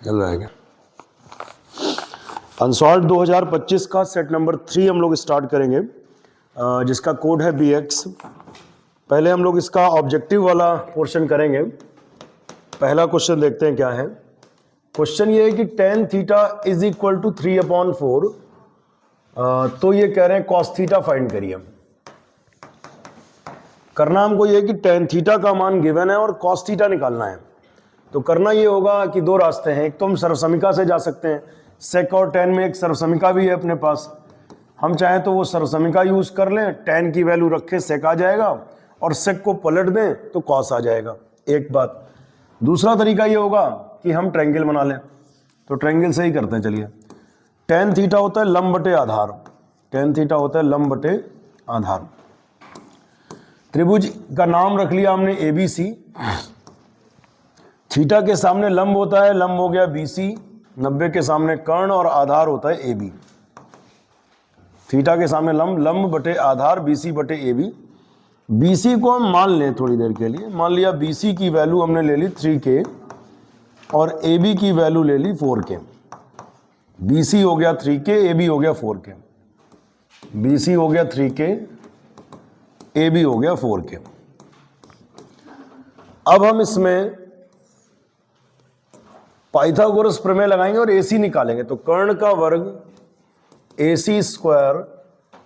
चल रहा है क्या? अनसॉल्व 2025 का सेट नंबर 3 हम लोग स्टार्ट करेंगे, जिसका कोड है BX। पहले हम लोग इसका ऑब्जेक्टिव वाला पोर्शन करेंगे। पहला क्वेश्चन देखते हैं क्या है। क्वेश्चन ये है कि tan theta is equal to 3/4, तो ये कह रहे हैं cos थीटा फाइंड करिए। करना हमको ये है कि tan थीटा का मान गिवन है और cos थीटा निकालना है। तो करना ये होगा कि दो रास्ते हैं। एक तो हम सर्वसमीका से जा सकते हैं, सेक और tan में एक सर्वसमीका भी है अपने पास। हम चाहें तो वो सर्वसमीका यूज कर लें, tan की वैल्यू रखें, सेक आ जाएगा, और सेक को पलट दें तो cos आ जाएगा। एक बात। दूसरा तरीका ये होगा कि हम ट्रायंगल बना लें, तो ट्रायंगल से ही करते हैं। चलिए, tan थीटा होता है लंब बटे आधार। tan थीटा होता है लंब बटे आधार। त्रिभुज का नाम रख लिया हमने ABC। थीटा के सामने लंब होता है, लंब हो गया BC। 90 के सामने कर्ण और आधार होता है AB। थीटा के सामने लंब, लंब बटे आधार, BC बटे AB। BC को हम मान लें थोड़ी देर के लिए। मान लिया BC की वैल्यू हमने ले ली 3K और AB की वैल्यू ले ली 4K। BC हो गया 3K, AB हो गया 4K। BC हो गया 3K, AB हो गया 4K। अब हम इसमें पाइथागोरस प्रमेय लगाएंगे और AC निकालेंगे। तो कर्ण का वर्ग AC स्क्वायर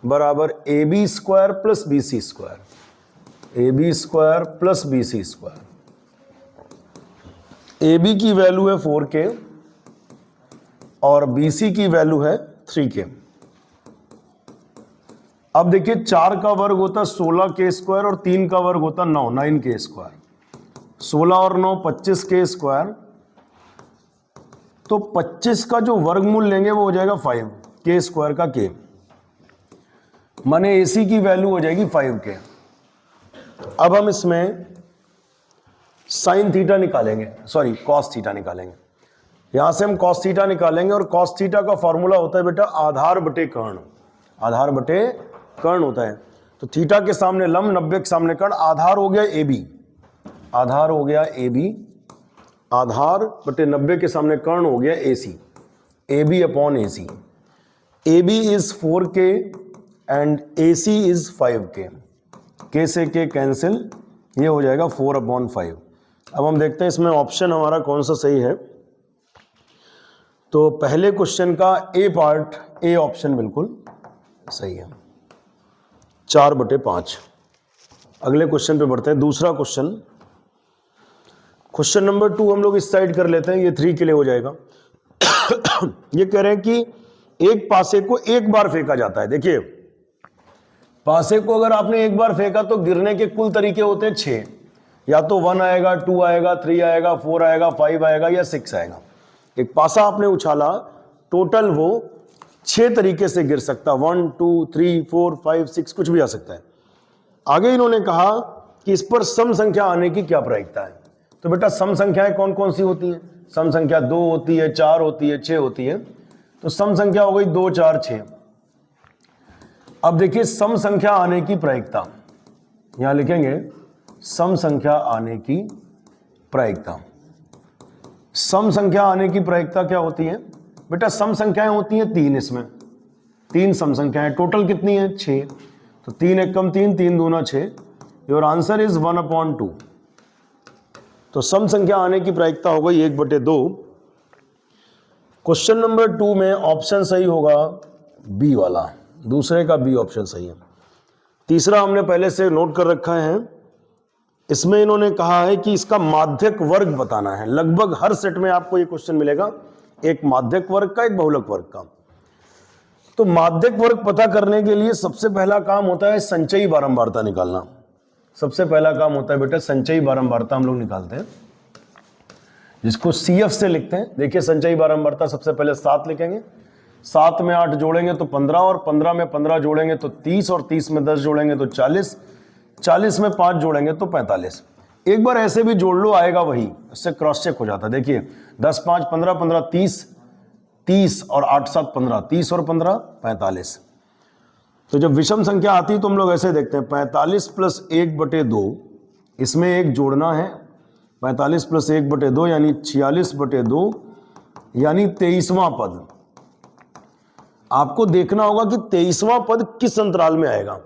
बराबर AB square plus BC square. AB square plus BC square. AB की वैल्यू है 4K और BC की वैल्यू है 3K। अब देखिए, 4 का वर्ग होता है 16K स्क्वायर और 3 का वर्ग होता है 9K स्क्वायर। 16 और 9 25K स्क्वायर। तो 25 का जो वर्गमूल लेंगे वो हो जाएगा 5K स्क्वायर का K, माने AC की वैल्यू हो जाएगी 5K। अब हम इसमें साइन थीटा निकालेंगे, सॉरी cos थीटा निकालेंगे। यहां से हम cos थीटा निकालेंगे और cos थीटा का फॉर्मूला होता है बेटा आधार बटे कर्ण। आधार बटे कर्ण होता है। तो थीटा के सामने लंब, 90 के सामने कर्ण, आधार हो गया AB। आधार हो गया AB, आधार बटे 90 के सामने कर्ण हो गया AC। AB upon AC। AB is 4K and AC is 5K। K से K कैंसिल, ये हो जाएगा 4/5। अब हम देखते हैं इसमें ऑप्शन हमारा कौन सा सही है। तो पहले क्वेश्चन का A पार्ट, A ऑप्शन बिल्कुल सही है, 4/5। अगले क्वेश्चन पे बढ़ते हैं। दूसरा क्वेश्चन, क्वेश्चन नंबर 2 हम लोग इस साइड कर लेते हैं, ये 3 के लिए हो जाएगा। ये कह रहे हैं कि एक पासे को एक बार फेंका जाता है। देखिए, पासे को अगर आपने एक बार फेंका तो गिरने के कुल तरीके होते हैं 6। या तो 1 आएगा, 2 आएगा, 3 आएगा, 4 आएगा, 5 आएगा या 6 आएगा। एक पासा आपने उछाला, टोटल वो 6 तरीके से गिर सकता, 1 2 3 4 5 6, कुछ भी आ सकता है। आगे इन्होंने कहा कि इस पर सम संख्या आने की क्या प्रायिकता है। तो बेटा सम संख्याएं कौन कौन सी होती हैं? सम संख्या 2 होती है, 4 होती है, 6 होती है। तो सम संख्या हो गई 2 4 6। अब देखिए सम संख्या आने की प्रायिकता, यहां लिखेंगे सम संख्या आने की प्रायिकता। सम संख्या आने की प्रायिकता क्या होती है बेटा? सम संख्याएं होती हैं 3। इसमें 3 सम संख्याएं, टोटल कितनी है? 6। तो 3 एकम 3, 3 दूना 6। Your answer is 1/2। तो सम संख्या आने की प्रायिकता हो गई 1/2। क्वेश्चन नंबर 2 में ऑप्शन सही होगा बी वाला, दूसरे का बी ऑप्शन सही है। तीसरा हमने पहले से नोट कर रखा है। इसमें इन्होंने कहा है कि इसका माध्यक वर्ग बताना है। लगभग हर सेट में आपको ये क्वेश्चन मिलेगा, एक माध्यक वर्ग का, एक बहुलक वर्ग का। तो माध्यक वर्ग पता करने के लिए सबसे पहला काम होता है संचयी बारंबारता निकालना। सबसे पहला काम होता है बेटा संचयी बारंबारता हम लोग निकालते हैं, जिसको CF से लिखते हैं। देखिए संचयी बारंबारता सबसे पहले 7 लिखेंगे। 7 में 8 जोड़ेंगे तो 15, और 15 में 15 जोड़ेंगे तो 30, और 30 में 10 जोड़ेंगे तो 40, 40 में 5 जोड़ेंगे तो 45। एक बार ऐसे भी जोड़ लो, आएगा वही, इससे क्रॉस चेक हो जाता है। देखिए 10 5 15 15 30, 30 और 8 7 15, 30 और 15 45। तो जब विषम संख्या आती है तो हम लोग ऐसे देखते हैं 45 प्लस 1/2, इसमें एक जोड़ना है 45 प्लस 1/2 यानी 46/2 यानी 23वां पद। आपको देखना होगा कि 23वां पद किस अंतराल में आएगा।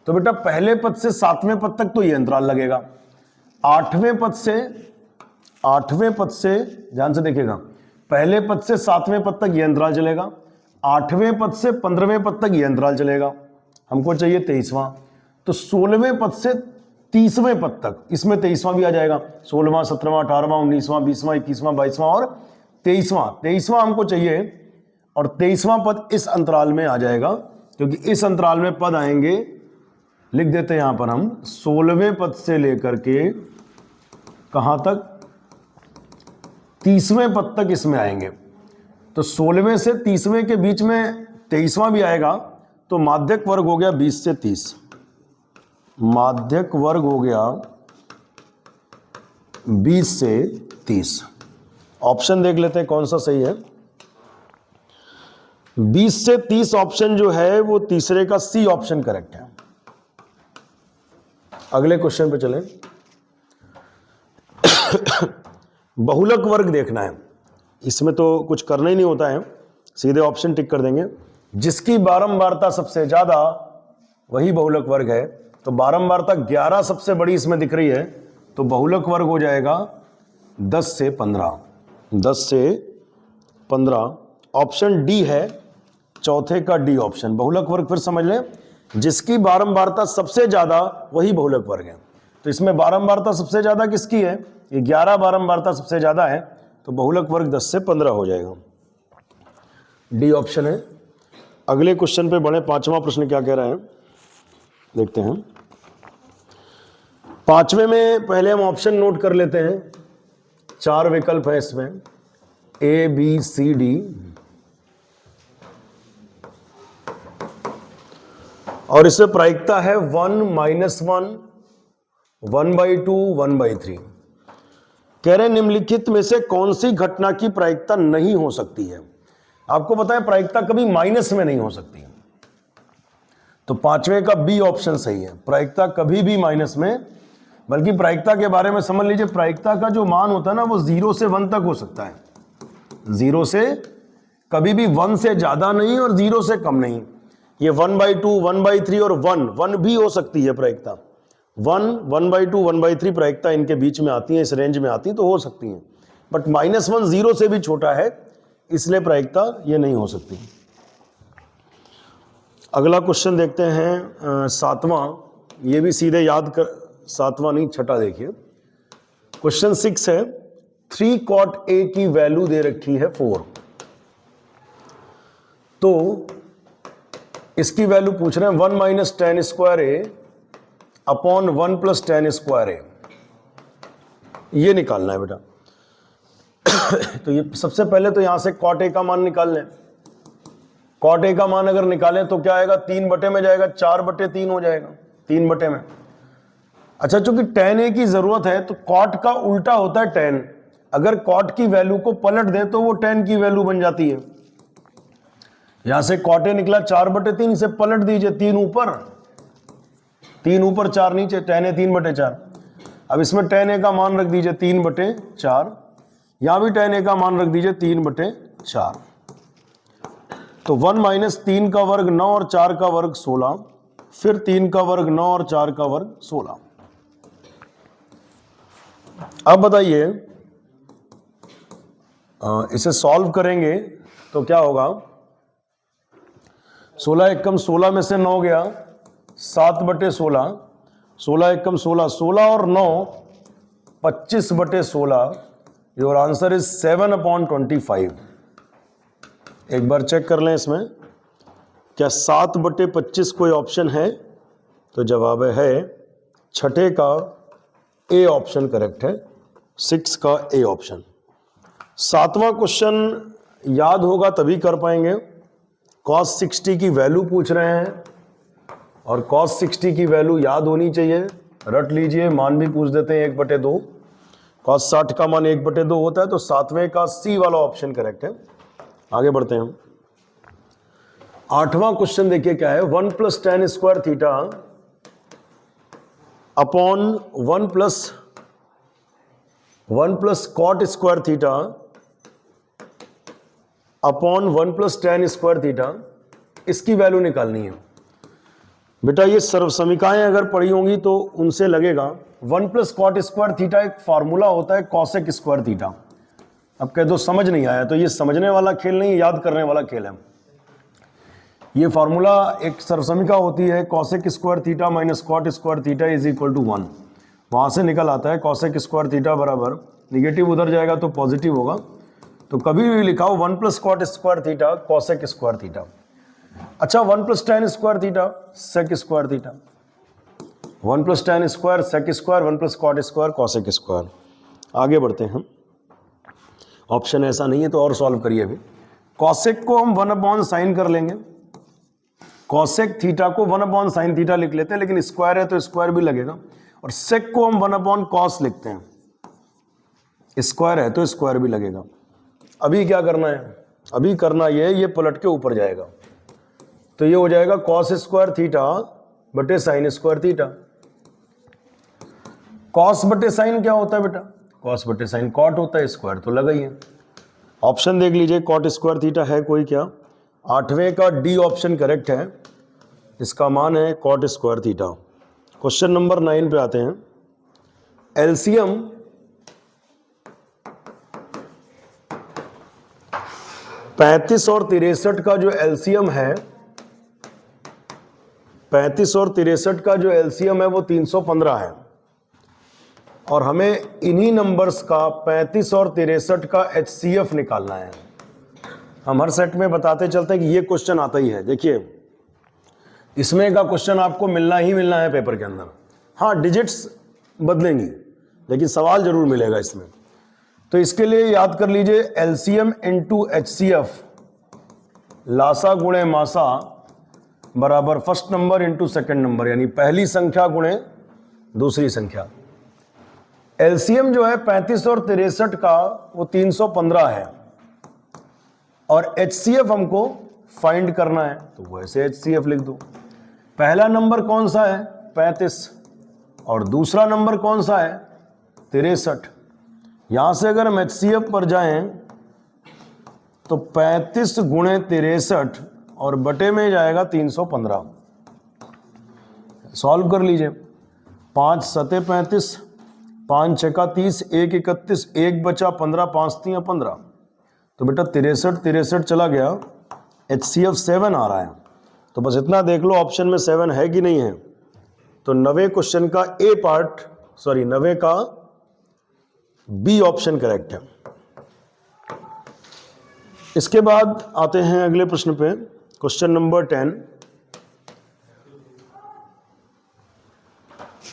तो बेटा पहले पद से 7वें पद तक तो ये अंतराल लगेगा, 8वें पद से ध्यान से देखिएगा, पहले पद से 7वें पद तक ये अंतराल चलेगा, 8वें पद से 15वें पद तक ये अंतराल चलेगा। हमको चाहिए 23वां, तो 16वें पद से 30वें पद तक, इसमें 23वां भी आ जाएगा, 16वां 17वां 18वां 19वां 20वां 21वां 22वां और 23वां हमको चाहिए, और 23वां पद इस अंतराल में आ जाएगा, क्योंकि इस अंतराल में पद आएंगे, लिख देते हैं यहां पर हम 16वें पद से लेकर के कहां तक, 30वें पद तक इसमें आएंगे। तो 16वें से 30वें के बीच में 23वां भी आएगा, तो माध्यक वर्ग हो गया 20 से 30, माध्यक वर्ग हो गया 20 से 30। ऑप्शन देख लेते हैं कौन सा सही है। 20 से 30 ऑप्शन जो है वो तीसरे का सी ऑप्शन करेक्ट है। अगले क्वेश्चन पे चलें। बहुलक वर्ग देखना है, इसमें तो कुछ करना ही नहीं होता है, सीधे ऑप्शन टिक कर देंगे। जिसकी बारंबारता सबसे ज्यादा वही बहुलक वर्ग है, तो बारंबारता 11 सबसे बड़ी इसमें दिख रही है, तो बहुलक वर्ग हो जाएगा 10 से 15, 10 से 15। ऑप्शन डी है, चौथे का डी ऑप्शन। बहुलक वर्ग फिर समझ लें, जिसकी बारंबारता सबसे ज्यादा वही बहुलक वर्ग है। तो इसमें बारंबारता सबसे ज्यादा किसकी है, ये 11 बारंबारता सबसे ज्यादा है, तो बहुलक वर्ग 10 से 15 हो जाएगा, डी ऑप्शन है। अगले क्वेश्चन पे बढ़े, 5वां प्रश्न क्या कह रहा है देखते हैं। 5वें में पहले हम ऑप्शन नोट कर लेते हैं, 4 विकल्प है इसमें, ए बी सी डी, और इसमें प्रायिकता है 1 -1, 1/2, 1/3। कह रहे निम्नलिखित में से कौन सी घटना की प्रायिकता नहीं हो सकती है। आपको पता है प्रायिकता कभी माइनस में नहीं हो सकती, तो 5वें का बी ऑप्शन सही है, प्रायिकता कभी भी माइनस में, बल्कि प्रायिकता के बारे में समझ लीजिए, प्रायिकता का जो मान होता है ना वो 0 से 1 तक हो सकता है, 0 से कभी भी 1 से ज्यादा नहीं और 0 से कम नहीं। ये 1/2, 1/3 और 1 भी हो सकती है प्रायिकता, 1/2, 1/3 प्रायिकता इनके बीच में आती है, इस रेंज में आती है तो हो सकती है, बट -1 0 से भी छोटा है, इसलिए प्रायिकता ये नहीं हो सकती। अगला क्वेश्चन देखते हैं 7वां, ये भी सीधे याद कर, 7वां नहीं 6ठा देखिए। क्वेश्चन 6 है, 3 cot A की वैल्यू दे रखी है 4, तो इसकी वैल्यू पूछ रहे हैं 1 - tan square A upon 1 + tan square A, ये निकालना है बेटा। तो ये सबसे पहले तो यहां से cot A का मान निकाल लें। cot A का मान अगर निकालें तो क्या आएगा, 3 बटे में जाएगा, 4/3 हो जाएगा, 3 बटे में। अच्छा, चूंकि tan A की जरूरत है तो cot का उल्टा होता है tan, अगर cot की वैल्यू को पलट दे तो वो tan की वैल्यू बन जाती है। यहां से cot A निकला 4/3, इसे पलट दीजिए, 3 ऊपर 4 नीचे, tan A 3/4। अब इसमें tan A का मान रख दीजिए 3/4, यहां भी tan A का मान रख दीजिए 3/4। तो 1 - 3 का वर्ग 9 और 4 का वर्ग 16, फिर 3 का वर्ग 9 और 4 का वर्ग 16। अब बताइए इसे सॉल्व करेंगे तो क्या होगा, 16 एकम 16 में से 9 गया, 7/16, 16 एकम 16, 16 और 9 25/16। Your answer is 7/25। एक बार चेक कर लें इसमें, क्या 7/25 कोई ऑप्शन है, तो जवाब है 6ठे का ए ऑप्शन करेक्ट है, 6 का ए ऑप्शन। 7वां क्वेश्चन याद होगा तभी कर पाएंगे। cos 60 की वैल्यू पूछ रहे हैं, और cos 60 की वैल्यू याद होनी चाहिए, रट लीजिए, मान भी पूछ देते हैं 1/2। cos 60 का मान 1/2 होता है, तो 7वें का सी वाला ऑप्शन करेक्ट है। आगे बढ़ते हैं। 8वां क्वेश्चन देखिए क्या है, 1 + tan square theta upon 1 + cot square theta upon 1 plus tan square theta, इसकी वैल्यू निकालनी है। बेटा ये सर्व समीकाएं अगर पढ़ी होंगी तो उनसे लगेगा 1 प्लस कॉट स्क्वायर थीटा एक फार्मूला होता है कॉसेक स्क्वायर थीटा। अब कह दो समझ नहीं आया, तो ये समझने वाला खेल नहीं, याद करने वाला खेल है। ये फार्मूला एक सर्वसमीका होती है cosec square theta minus cot square theta is equal to 1। वहां से निकल आता है कॉसेक स्क्वायर थीटा बराबर, निगेटिव उधर जाएगा तो पॉजिटिव होगा, तो कभी भी लिखाओ 1 plus cot square theta cosec square theta. अच्छा 1 plus tan square theta sec square theta, 1 plus tan square sec square, 1 plus cot square cosec square. आगे बढ़ते हैं, ऑप्शन ऐसा नहीं है तो और सॉल्व करिए। अभी कॉसेक को हम 1 अपॉन साइन कर लेंगे, कॉसेक थीटा को 1 अपॉन साइन थीटा लिख लेते हैं, लेकिन स्क्वायर है तो स्क्वायर भी लगेगा, और सेक को हम 1 अपॉन कॉस लिखते हैं, स्क्वायर है तो स्क्वायर भी लगेगा। अभी क्या करना है, अभी करना ये पलट के ऊपर जाएगा, तो ये हो जाएगा कॉस स्क्वायर थीटा बटे साइन स्क्वायर थीटा। कॉस बटे साइन क्या होता है बेटा, कॉस बटे साइन कॉट होता है, स्क्वायर तो लगा ही है। ऑप्शन देख लीजिए, कॉट स्क्वायर थीटा है कोई क्या, 8वें का डी ऑप्शन करेक्ट है, इसका मान है cot square theta. Question number 9 पे आते हैं। एलसीएम पैंतीस और 63 का जो एलसीएम है, 35 और 63 का जो एलसीएम है वो 315 है, और हमें इन्हीं नंबर्स का 35 और 63 का एचसीएफ निकालना है। हम हर सेट में बताते चलते हैं कि ये क्वेश्चन आता ही है। देखिए इसमें का क्वेश्चन आपको मिलना ही मिलना है पेपर के अंदर। हाँ डिजिट्स बदलेंगी लेकिन सवाल जरूर मिलेगा इसमें। तो इसके लिए याद कर लीजिए एलसीएम इंटू एचसीएफ, लासा गुणे मासा बराबर first number into second number, यानी पहली संख्या गुणे दूसरी संख्या। एलसीएम जो है 35 और 63 का वो 315 है, और एचसीएफ हमको फाइंड करना है, तो वैसे एचसीएफ लिख दो। पहला नंबर कौन सा है 35, और दूसरा नंबर कौन सा है 63। यहां से अगर हम एचसीएफ पर जाएं तो 35 गुणे 63 और बटे में जाएगा 315। सॉल्व कर लीजिए, 5 सते 35, 5 छक्का 30, 1 31, 1 बचा 15, 5 3 15। तो बेटा 63 चला गया, एचसीएफ 7 आ रहा है। तो बस इतना देख लो ऑप्शन में 7 है कि नहीं है। तो 90 क्वेश्चन का ए पार्ट, सॉरी 90 का बी ऑप्शन करेक्ट है। इसके बाद आते हैं अगले प्रश्न पे, क्वेश्चन नंबर 10।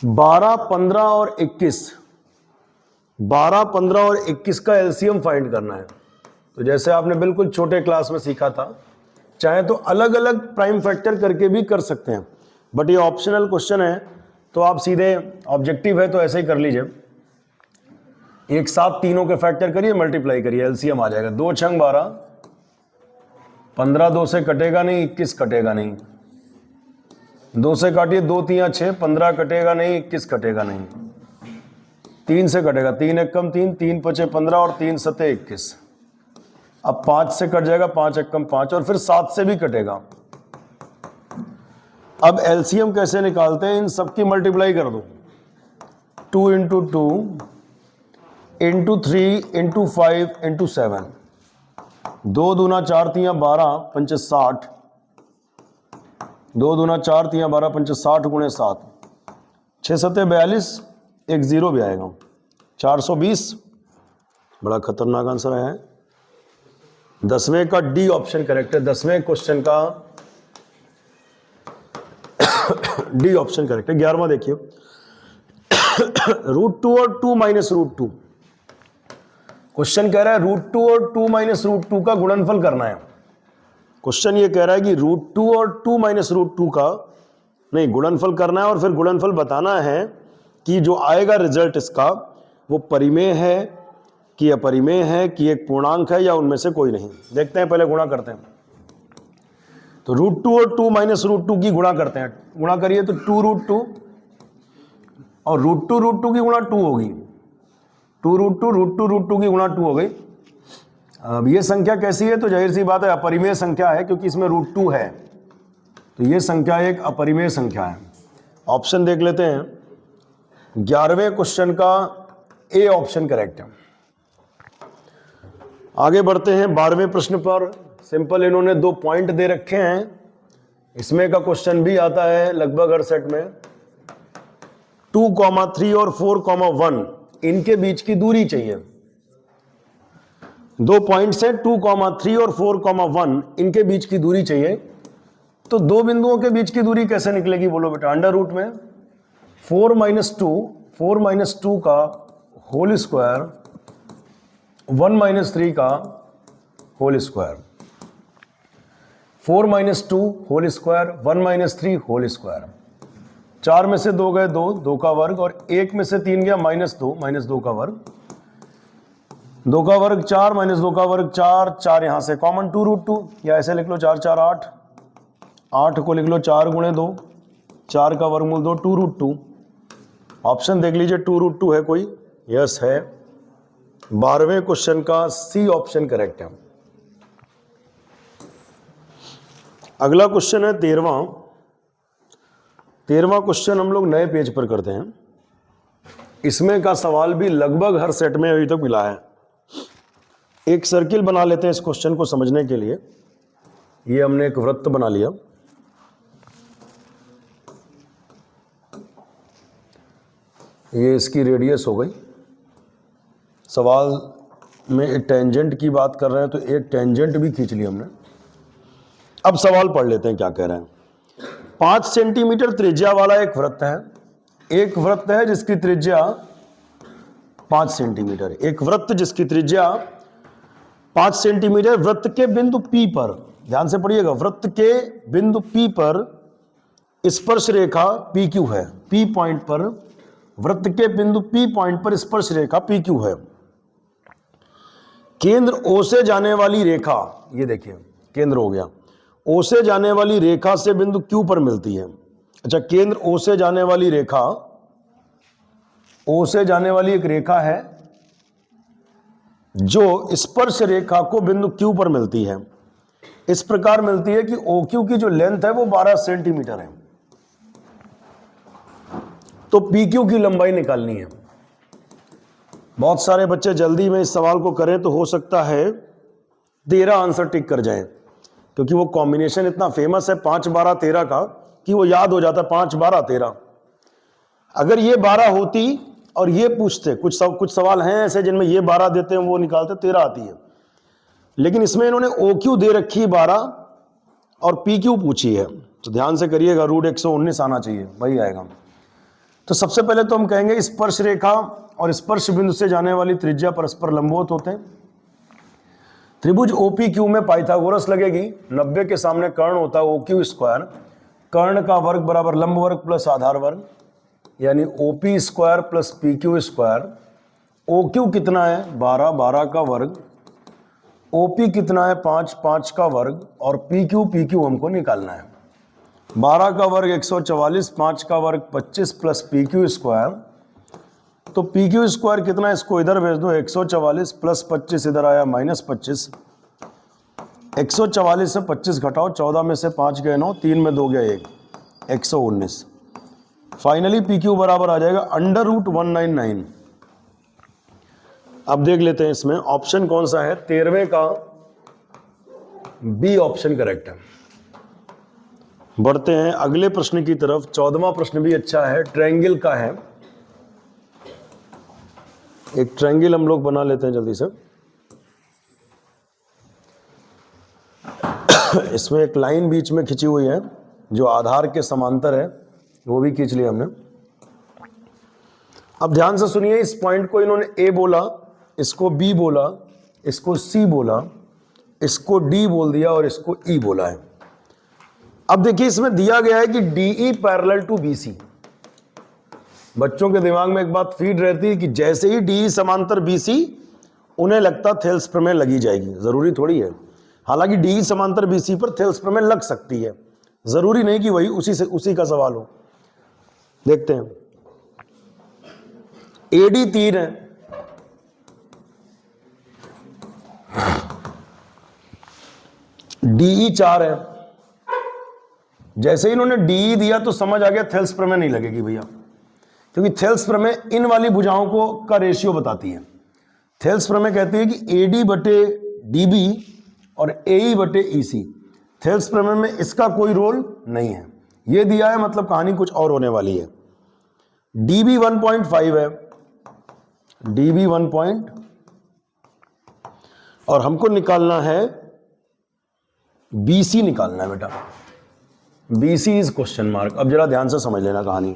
12, 15 और 21, 12, 15 और 21 का एलसीएम फाइंड करना है। तो जैसे आपने बिल्कुल छोटे क्लास में सीखा था, चाहे तो अलग अलग प्राइम फैक्टर करके भी कर सकते हैं, बट ये ऑप्शनल क्वेश्चन है तो आप सीधे, ऑब्जेक्टिव है तो ऐसे ही कर लीजिए, एक साथ तीनों के फैक्टर करिए, मल्टीप्लाई करिए, एलसीएम आ जाएगा। 2 छंग 12, 15 2 से कटेगा नहीं, 21 कटेगा नहीं, 2 से काटिए 2 3 6, 15 कटेगा नहीं, 21 कटेगा नहीं, 3 से कटेगा, 3 1 कम 3, 3 5 15 और 3 7 21। अब 5 से कट जाएगा, 5 1 कम 5, और फिर 7 से भी कटेगा। अब एलसीएम कैसे निकालते हैं, इन सबकी मल्टीप्लाई कर दो, 2 इंटू 2 इंटू 3 इंटू 5 इंटू 7, 2 दूना 4 3 12 पंच 60, 2 दूना 4 3 12 पंच 60 गुणे 7, 6 7 42, एक 0 भी आएगा, 420। बड़ा खतरनाक आंसर है। 10वें का डी ऑप्शन करेक्ट है, 10वें क्वेश्चन का डी ऑप्शन करेक्ट है। 11वां देखिए, √2 और 2 माइनस √2। क्वेश्चन कह रहा है √2 और 2 माइनस √2 का गुणनफल करना है। क्वेश्चन ये कह रहा है कि √2 और 2 माइनस √2 का नहीं गुणनफल करना है, और फिर गुणनफल बताना है कि जो आएगा रिजल्ट इसका वो परिमेय है कि अपरिमेय है कि एक पूर्णांक है या उनमें से कोई नहीं। देखते हैं, पहले गुणा करते हैं। तो √2 और 2 माइनस √2 की गुणा करते हैं, गुणा करिए तो 2√2 और √2 की गुणा 2 होगी, 2√2 √2 की गुणा 2 हो गई। अब ये संख्या कैसी है, तो जाहिर सी बात है अपरिमेय संख्या है, क्योंकि इसमें √2 है, तो ये संख्या एक अपरिमेय संख्या है। ऑप्शन देख लेते हैं, 11वें क्वेश्चन का ए ऑप्शन करेक्ट है। आगे बढ़ते हैं 12वें प्रश्न पर। सिंपल इन्होंने 2 पॉइंट दे रखे हैं, इसमें का क्वेश्चन भी आता है लगभग हर सेट में। 2,3 और 4,1 इनके बीच की दूरी चाहिए। 2 पॉइंट्स हैं 2,3 और 4,1 इनके बीच की दूरी चाहिए। तो 2 बिंदुओं के बीच की दूरी कैसे निकलेगी बोलो बेटा? अंडर रूट में 4 - 2 का होल स्क्वायर 1 - 3 का whole square, 4 - 2 whole square 1 - 3 whole square. 4 में से 2 गए 2 का वर्ग, और 1 में से 3 गया -2 का वर्ग, 2 का वर्ग 4 -2 का वर्ग 4 यहां से कॉमन 2√2, या ऐसे लिख लो 4 4 8, 8 को लिख लो 4 × 2, 4 का वर्गमूल 2 2√2। ऑप्शन देख लीजिए 2√2 है कोई? यस है। 12वें क्वेश्चन का सी ऑप्शन करेक्ट है। अगला क्वेश्चन है 13वां क्वेश्चन हम लोग नए पेज पर करते हैं। इसमें का सवाल भी लगभग हर सेट में अभी तक मिला है। एक सर्किल बना लेते हैं इस क्वेश्चन को समझने के लिए। ये हमने एक वृत्त बना लिया, ये इसकी रेडियस हो गई। सवाल में एक टेंजेंट की बात कर रहे हैं, तो एक टेंजेंट भी खींच लिया हमने। अब सवाल पढ़ लेते हैं क्या कह रहे हैं। 5 सेंटीमीटर त्रिज्या वाला एक वृत्त है। एक वृत्त है जिसकी त्रिज्या 5 सेंटीमीटर, एक वृत्त जिसकी त्रिज्या 5 सेंटीमीटर। वृत्त के बिंदु P पर, ध्यान से पढ़िएगा, वृत्त के बिंदु P पर स्पर्श रेखा PQ है। P पॉइंट पर, वृत्त के बिंदु P पॉइंट पर स्पर्श रेखा PQ है। केंद्र O से जाने वाली रेखा, ये देखिए केंद्र हो गया, O से जाने वाली रेखा से बिंदु Q पर मिलती है। अच्छा, केंद्र O से जाने वाली रेखा, O से जाने वाली एक रेखा है जो स्पर्श रेखा को बिंदु Q पर मिलती है। इस प्रकार मिलती है कि OQ की जो लेंथ है वो 12 सेंटीमीटर है। तो PQ की लंबाई निकालनी है। बहुत सारे बच्चे जल्दी में इस सवाल को करें तो हो सकता है 13 आंसर टिक कर जाएं, क्योंकि वो कॉम्बिनेशन इतना फेमस है 5 12 13 का कि वो याद हो जाता है 5 12 13। अगर ये 12 होती और ये पूछते, कुछ सवाल हैं ऐसे जिनमें ये 12 देते हैं, वो निकालते 13 आती है, लेकिन इसमें इन्होंने OQ दे रखी 12 और PQ पूछी है। तो ध्यान से करिएगा, √119 आना चाहिए, वही आएगा। तो सबसे पहले तो हम कहेंगे स्पर्श रेखा और स्पर्श बिंदु से जाने वाली त्रिज्या परस्पर लंबवत होते हैं। त्रिभुज OPQ में पाइथागोरस लगेगी। 90 के सामने कर्ण होता है OQ स्क्वायर, कर्ण का वर्ग बराबर लंब वर्ग प्लस आधार वर्ग, यानी OP square plus PQ square. OQ कितना है? 12, 12 का वर्ग। OP कितना है? 5, 5 का वर्ग। और PQ हमको निकालना है। 12 का वर्ग 144, 5 का वर्ग 25 प्लस PQ स्क्वायर। तो PQ स्क्वायर कितना है? इसको इधर भेज दो, 144 प्लस 25 इधर आया -25। 144 से 25 घटाओ, 14 में से 5 गए 9, 3 में 2 गया 1, 119। फाइनली PQ बराबर आ जाएगा √199। अब देख लेते हैं इसमें ऑप्शन कौन सा है। 13वें का बी ऑप्शन करेक्ट है। बढ़ते हैं अगले प्रश्न की तरफ। 14वां प्रश्न भी अच्छा है, ट्रायंगल का है। एक ट्रायंगल हम लोग बना लेते हैं जल्दी से। इसमें एक लाइन बीच में खिंची हुई है जो आधार के समांतर है, वो भी खींच लिया हमने। अब ध्यान से सुनिए, इस पॉइंट को इन्होंने A बोला, इसको B बोला, इसको C बोला, इसको D बोल दिया और इसको E बोला है। अब देखिए इसमें दिया गया है कि DE पैरेलल टू BC। बच्चों के दिमाग में एक बात फीड रहती है कि जैसे ही DE समांतर BC, उन्हें लगता थेल्स प्रमेय लगी जाएगी। जरूरी थोड़ी है। हालांकि DE समांतर BC पर थेल्स प्रमेय लग सकती है, जरूरी नहीं कि वही उसी का सवाल हो। देखते हैं। AD 3 है, DE 4 है। जैसे ही इन्होंने DE दिया तो समझ आ गया थेल्स प्रमेय नहीं लगेगी भैया, क्योंकि थेल्स प्रमेय इन वाली भुजाओं को का रेशियो बताती है। थेल्स प्रमेय कहती है कि AD बटे DB और AE बटे EC। थेल्स प्रमेय में इसका कोई रोल नहीं है। ये दिया है मतलब कहानी कुछ और होने वाली है। DB 1.5 है, DB 1 और हमको निकालना है BC निकालना है बेटा। BC is question mark. अब जरा ध्यान से समझ लेना कहानी।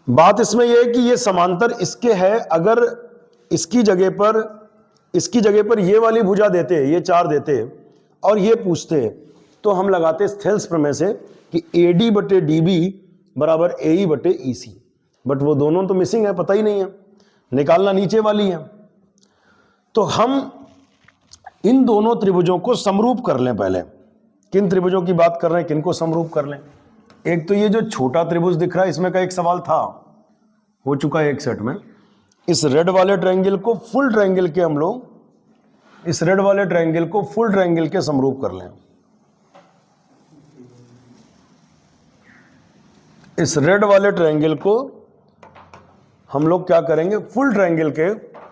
बात इसमें यह है कि ये समांतर इसके है, अगर इसकी जगह पर ये वाली भुजा देते, ये 4 देते और ये पूछते, तो हम लगाते थेल्स प्रमेय से कि AD बटे DB बराबर AE बटे EC। बट वो दोनों तो मिसिंग है, पता ही नहीं है, निकालना नीचे वाली है। तो हम इन दोनों त्रिभुजों को समरूप कर लें। पहले किन त्रिभुजों की बात कर रहे हैं, किनको समरूप कर लें? एक तो ये जो छोटा त्रिभुज दिख रहा है, इसमें का एक सवाल था, हो चुका है एक सेट में। इस रेड वाले ट्रायंगल को फुल ट्रायंगल के हम लोग इस रेड वाले ट्रायंगल को फुल ट्रायंगल के समरूप कर लें। इस रेड वाले ट्रायंगल को हम लोग क्या करेंगे, फुल ट्रायंगल के,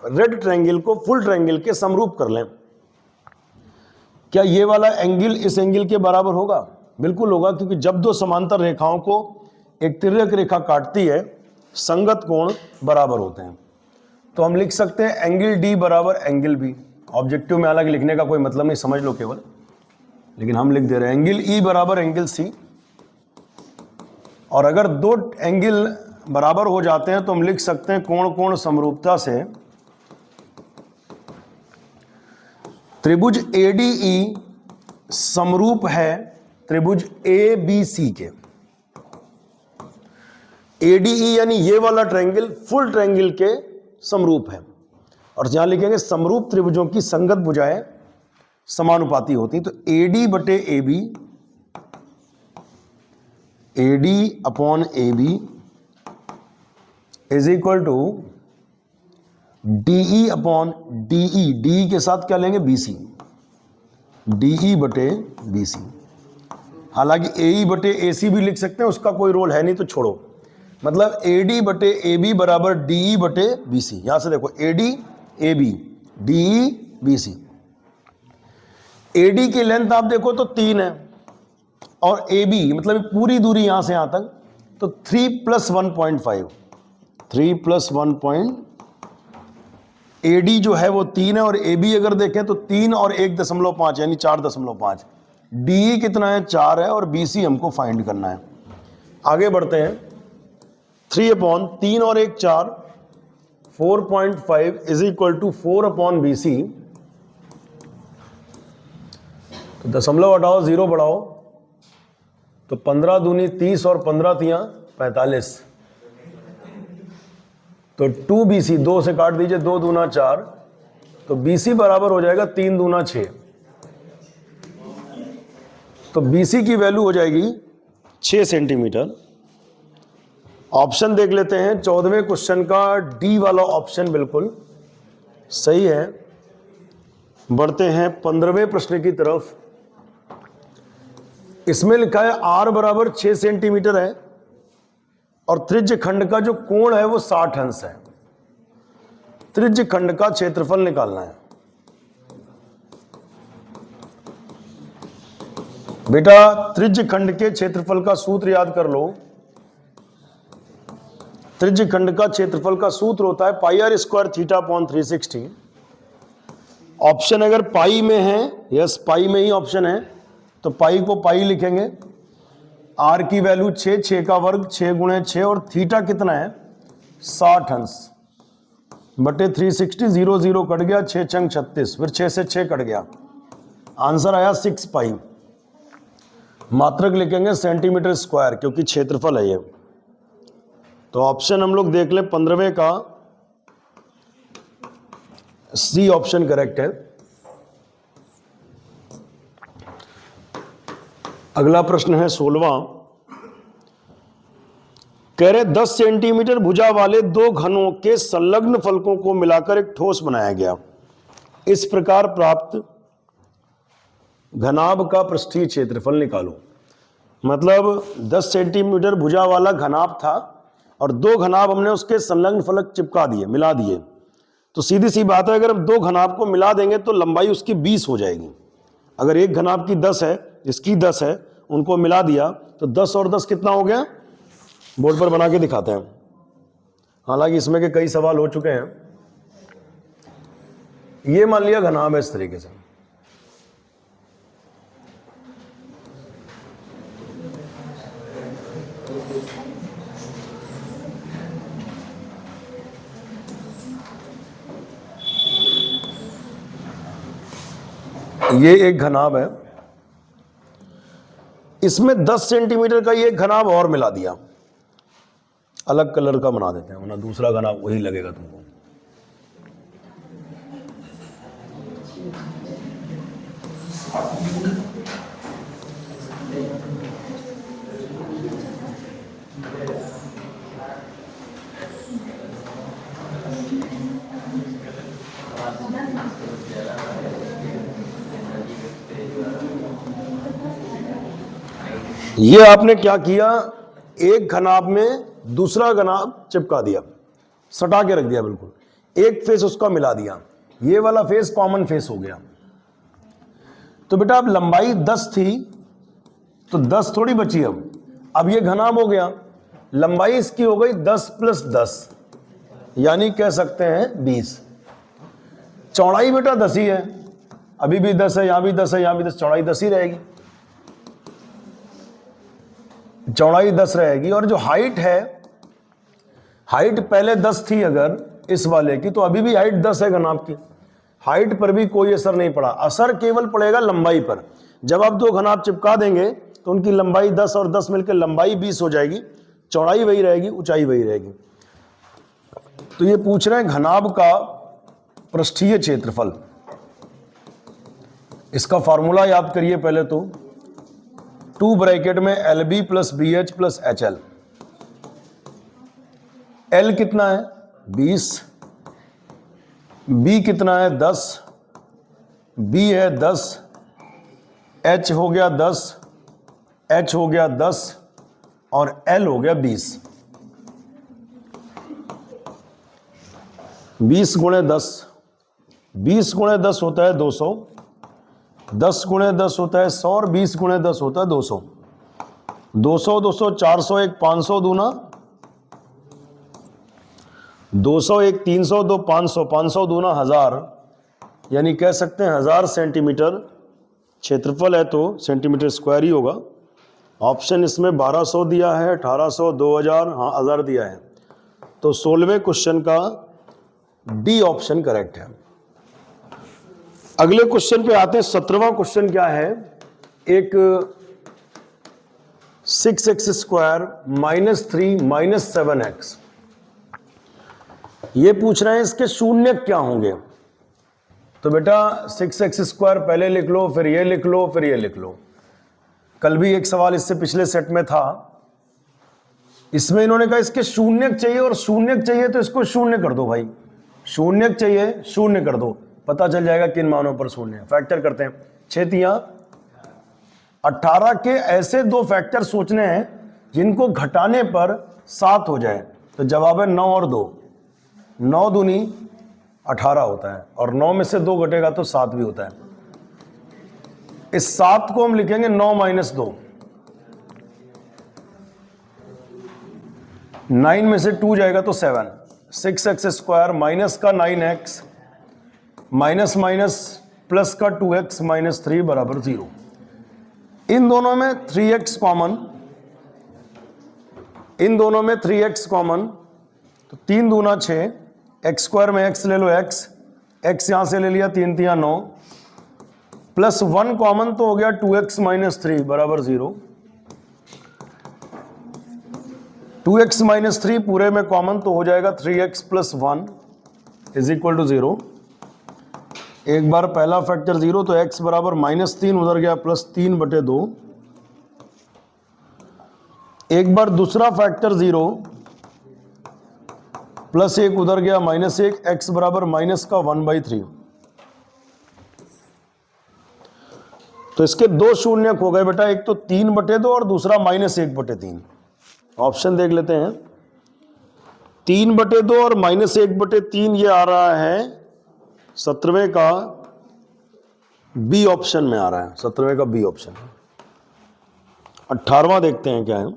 रेड ट्रायंगल को फुल ट्रायंगल के समरूप कर लें। क्या ये वाला एंगल इस एंगल के बराबर होगा? बिल्कुल होगा, क्योंकि जब दो समांतर रेखाओं को एक तिर्यक रेखा काटती है, संगत कोण बराबर होते हैं। तो हम लिख सकते हैं एंगल D बराबर एंगल B। ऑब्जेक्टिव में अलग लिखने का कोई मतलब नहीं, समझ लो केवल, लेकिन हम लिख दे रहे हैं एंगल E बराबर एंगल C। और अगर दो एंगल बराबर हो जाते हैं तो हम लिख सकते हैं कोण कोण समरूपता से त्रिभुज ADE समरूप है त्रिभुज ABC के। ADE यानी ये वाला ट्रायंगल फुल ट्रायंगल के समरूप है। और यहां लिखेंगे समरूप त्रिभुजों की संगत भुजाएं समानुपाती होती। तो AD बटे AB, AD upon AB is equal to DE upon DE। DE के साथ क्या लेंगे? BC। DE बटे BC। हालांकि AE बटे AC भी लिख सकते हैं, उसका कोई रोल है नहीं तो छोड़ो। मतलब AD बटे AB बराबर DE बटे BC। यहां से देखो AD AB DE BC। AD की लेंथ आप देखो तो 3 है और AB मतलब पूरी दूरी यहां से यहां तक तो 3 + 1.5 3 + 1. AD जो है वो 3 है और AB अगर देखें तो 3 और 1.5 यानी 4.5। DE कितना है? 4 है और BC हमको फाइंड करना है। आगे बढ़ते हैं। 3/3 और 1 4 4.5 इज इक्वल टू 4/BC। तो दशमलव हटाओ, 0 बढ़ाओ तो 15 दूनी 30 और 15 तियां 45। तो 2BC 2 से काट दीजिए, 2 दूना 4, तो BC बराबर हो जाएगा 3 दूना 6। तो BC की वैल्यू हो जाएगी 6 सेंटीमीटर। ऑप्शन देख लेते हैं। 14वें क्वेश्चन का D वाला ऑप्शन बिल्कुल सही है। बढ़ते हैं 15वें प्रश्न की तरफ। इसमें लिखा है R बराबर 6 सेंटीमीटर है और त्रिज्य खंड का जो कोण है वो 60 अंश है। त्रिज्य खंड का क्षेत्रफल निकालना है। बेटा त्रिज्य खंड के क्षेत्रफल का सूत्र याद कर लो। त्रिज्य खंड का क्षेत्रफल का सूत्र होता है πr² θ/360। ऑप्शन अगर पाई में है, यस पाई में ही ऑप्शन है, तो पाई को पाई लिखेंगे। आर की वैल्यू 6, 6 का वर्ग 6 × 6 और थीटा कितना है? 60 अंश बटे 360। 0 0 कट गया, 6 छंग 36, फिर 6 से 6 कट गया, आंसर आया 6 पाई। मात्रक लिखेंगे सेंटीमीटर स्क्वायर क्योंकि क्षेत्रफल है ये। तो ऑप्शन हम लोग देख ले 15वें का सी ऑप्शन करेक्ट है। अगला प्रश्न है 16वां। कह रहे 10 सेंटीमीटर भुजा वाले दो घनों के संलग्न फलकों को मिलाकर एक ठोस बनाया गया। इस प्रकार प्राप्त घनाभ का पृष्ठीय क्षेत्रफल निकालो। मतलब 10 सेंटीमीटर भुजा वाला घनाभ था और 2 घनाभ हमने उसके संलग्न फलक चिपका दिए, मिला दिए। तो सीधी सी बात है, अगर हम 2 घनाभ को मिला देंगे तो लंबाई उसकी 20 हो जाएगी। अगर एक घनाभ की 10 है, इसकी 10 है, उनको मिला दिया तो 10 और 10 कितना हो गया? बोर्ड पर बना के दिखाते हैं। हालांकि इसमें के कई सवाल हो चुके हैं। ये मान लिया घनाभ है इस तरीके से, ये एक घनाभ है, इसमें 10 सेंटीमीटर का ये घनाभ और मिला दिया, अलग कलर का बना देते हैं वरना दूसरा घनाभ वही लगेगा तुमको। ये आपने क्या किया, एक घनाभ में दूसरा घनाभ चिपका दिया, सटा के रख दिया बिल्कुल, एक फेस उसका मिला दिया, ये वाला फेस कॉमन फेस हो गया। तो बेटा अब लंबाई 10 थी तो 10 थोड़ी बची, अब ये घनाभ हो गया, लंबाई इसकी हो गई 10 + 10 यानी कह सकते हैं 20। चौड़ाई बेटा 10 ही है, अभी भी 10 है, यहां भी 10 है, यहां भी 10, चौड़ाई 10 ही रहेगी, चौड़ाई 10 रहेगी। और जो हाइट है, हाइट पहले 10 थी अगर इस वाले की, तो अभी भी हाइट 10 है घनाभ की, हाइट पर भी कोई असर नहीं पड़ा, असर केवल पड़ेगा लंबाई पर। जब आप 2 घनाभ चिपका देंगे तो उनकी लंबाई 10 और 10 मिलकर लंबाई 20 हो जाएगी, चौड़ाई वही रहेगी, ऊंचाई वही रहेगी। तो ये पूछ रहे हैं घनाभ का पृष्ठीय क्षेत्रफल। इसका फॉर्मूला याद करिए पहले तो, 2 ब्रैकेट में LB + BH + HL। L कितना है? 20, B कितना है? 10, B है 10, H हो गया 10, H हो गया 10 और L हो गया 20। 20 × 10, 20 × 10 होता है 200, 10 × 10 होता है 100 और 20 × 10 होता है 200। 200 200 400 1 500 दूना 200 1 300 2 500 500 दूना 1000, यानी कह सकते हैं 1000 सेंटीमीटर क्षेत्रफल है तो सेंटीमीटर स्क्वायर ही होगा। ऑप्शन इसमें 1200 दिया है, 1800, 2000, हाँ 1000 दिया है। तो 16वें क्वेश्चन का डी ऑप्शन करेक्ट है। अगले क्वेश्चन पे आते हैं। 17वां क्वेश्चन क्या है, एक 6x² -3 -7x, ये पूछ रहे हैं इसके शून्य क्या होंगे। तो बेटा 6x² पहले लिख लो, फिर ये लिख लो, फिर ये लिख लो। कल भी एक सवाल इससे पिछले सेट में था, इसमें इन्होंने कहा इसके शून्य चाहिए, और शून्य चाहिए तो इसको शून्य कर दो भाई, शून्य चाहिए शून्य कर दो, पता चल जाएगा किन मानों पर शून्य है। फैक्टर करते हैं, 6 × 18 के ऐसे 2 फैक्टर सोचने हैं जिनको घटाने पर 7 हो जाए। तो जवाब है 9 और 2, 9 दूनी 18 होता है, और 9 में से 2 घटेगा तो 7 भी होता है। इस 7 को हम लिखेंगे 9 - 2, 9 में से 2 जाएगा तो 7, 6x² माइनस का 9x माइनस माइनस प्लस का 2x -3 बराबर 0। इन दोनों में 3x कॉमन, इन दोनों में 3x कॉमन, तो 3 दूना 6, x² में x ले लो, x यहां से ले लिया, 3 × 3 = 9, प्लस 1 कॉमन तो हो गया 2x -3 बराबर 0। 2x -3 पूरे में कॉमन तो हो जाएगा 3x + 1 = 0। एक बार पहला फैक्टर 0 तो x बराबर -3 उधर गया +3/2। एक बार दूसरा फैक्टर 0 +1 उधर गया -1, x बराबर -1/3। तो इसके दो शून्य हो गए बेटा, एक तो 3/2 और दूसरा -1/3। ऑप्शन देख लेते हैं। 3/2 और -1/3 ये आ रहा है 17वें का बी ऑप्शन में आ रहा है, 17वें का बी ऑप्शन। 18वां देखते हैं क्या है।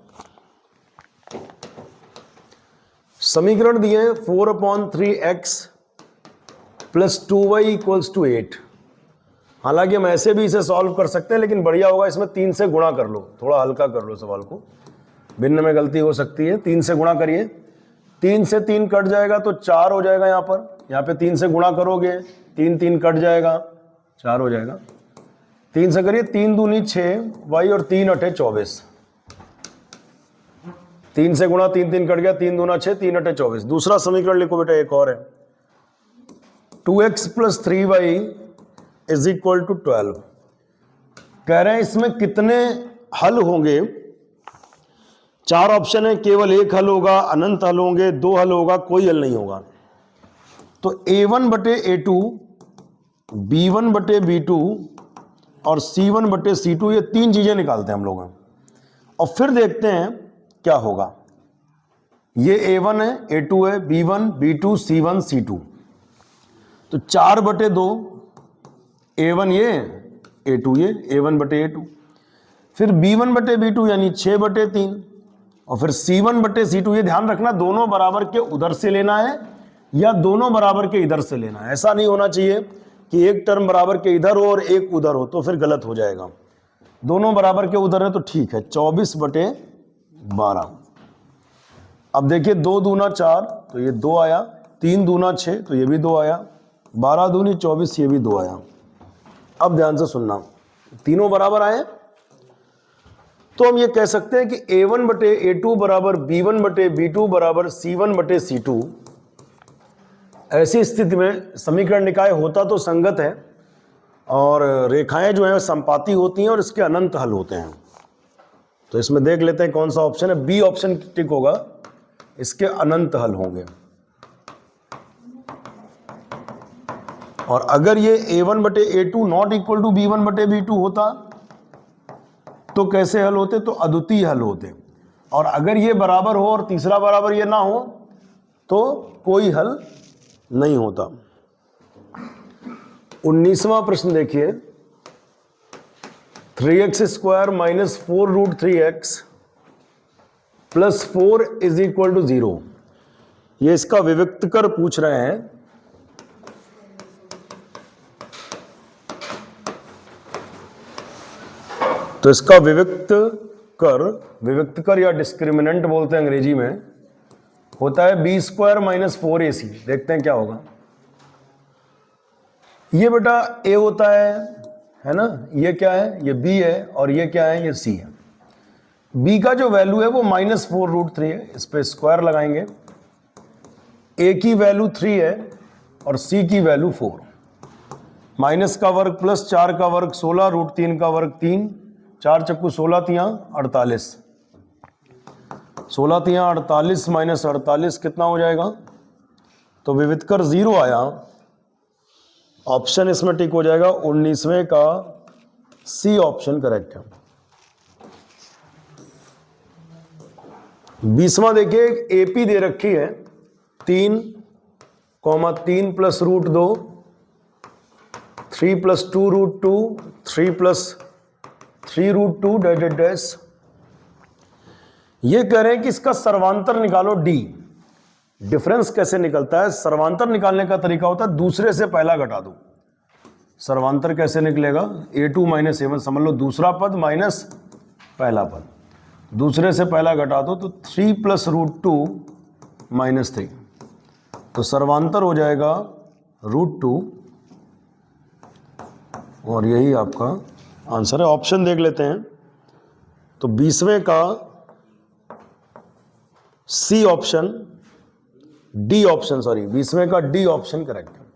समीकरण दिए हैं 4/3x + 2y = 8। हालांकि हम ऐसे भी इसे सॉल्व कर सकते हैं, लेकिन बढ़िया होगा इसमें 3 से गुणा कर लो, थोड़ा हल्का कर लो सवाल को, भिन्न में गलती हो सकती है। 3 से गुणा करिए, 3 से 3 कट जाएगा तो 4 हो जाएगा। यहाँ पे 3 से गुणा करोगे, 3 3 कट जाएगा, 4 हो जाएगा। 3 से करिए, 3 दूनी 6 y और 3 8 24। 3 से गुणा, 3 3 कट गया, 3 दूना 6, 3 8 24। दूसरा समीकरण लिखो बेटा, एक और है 2x + 3y = 12। कह रहे हैं इसमें कितने हल होंगे। 4 ऑप्शन है, केवल एक हल होगा, अनंत हल होंगे, 2 हल होगा, कोई हल नहीं होगा। तो A1/A2, B1/B2 और C1/C2 ये 3 चीजें निकालते हैं हम लोग, और फिर देखते हैं क्या होगा। ये A1 है, A2 है, B1 B2 C1 C2। तो 4/2 A1 ये, A2 ये, A1/A2। फिर B1/B2 यानी 6/3, और फिर C1/C2। ये ध्यान रखना, दोनों बराबर के उधर से लेना है या दोनों बराबर के इधर से लेना है। ऐसा नहीं होना चाहिए कि एक टर्म बराबर के इधर हो और एक उधर हो, तो फिर गलत हो जाएगा। दोनों बराबर के उधर है तो ठीक है, 24/12। अब देखिए 2 दूना 4 तो ये 2 आया, 3 दूना 6 तो ये भी 2 आया, 12 दूनी 24 ये भी 2 आया। अब ध्यान से सुनना, तीनों बराबर आए तो हम ये कह सकते हैं कि A1/A2 = B1/B2 = C1/C2। ऐसी स्थिति में समीकरण निकाय होता तो संगत है, और रेखाएं जो है संपाती होती हैं और इसके अनंत हल होते हैं। तो इसमें देख लेते हैं कौन सा ऑप्शन है। बी ऑप्शन टिक होगा, इसके अनंत हल होंगे। और अगर ये A1/A2 ≠ B1/B2 होता तो कैसे हल होते? तो अद्वितीय हल होते। और अगर ये बराबर हो और तीसरा बराबर ये ना हो तो कोई हल नहीं होता। 19वां प्रश्न देखिए, 3x² - 4√3x + 4 = 0। ये इसका विविक्त कर पूछ रहे हैं। तो इसका विविक्त कर या डिस्क्रिमिनेंट बोलते हैं अंग्रेजी में, होता है b² - 4ac। देखते हैं क्या होगा। ये बेटा a होता है ना, ये क्या है? ये b है, और ये क्या है? ये c है। b का जो वैल्यू है वो -4√3 है, इस पे स्क्वायर लगाएंगे। a की वैल्यू 3 है और c की वैल्यू 4। माइनस का वर्ग प्लस 4 का वर्ग 16, √3 का वर्ग 3, 4 चक्कू 16 तियां 48, 16 तियां 48 - 48 कितना हो जाएगा? तो विविधकर 0 आया। ऑप्शन इसमें टिक हो जाएगा। 19वें का सी ऑप्शन करेक्ट है। 20वां देखिए, एपी दे रखी है 3, 3 + √2, 3 + 2√2, 3 + 3√2 ये कह रहे हैं कि इसका सर्वांतर निकालो डी। डिफरेंस कैसे निकलता है? सर्वांतर निकालने का तरीका होता है दूसरे से पहला घटा दो। सर्वांतर कैसे निकलेगा? A2 - A1 समझ लो, दूसरा पद माइनस पहला पद, दूसरे से पहला घटा दो तो 3 + √2 - 3, तो सर्वांतर हो जाएगा √2, और यही आपका आंसर है। ऑप्शन देख लेते हैं। तो 20वें का C option, D option, sorry 20वें का डी ऑप्शन करेक्ट है।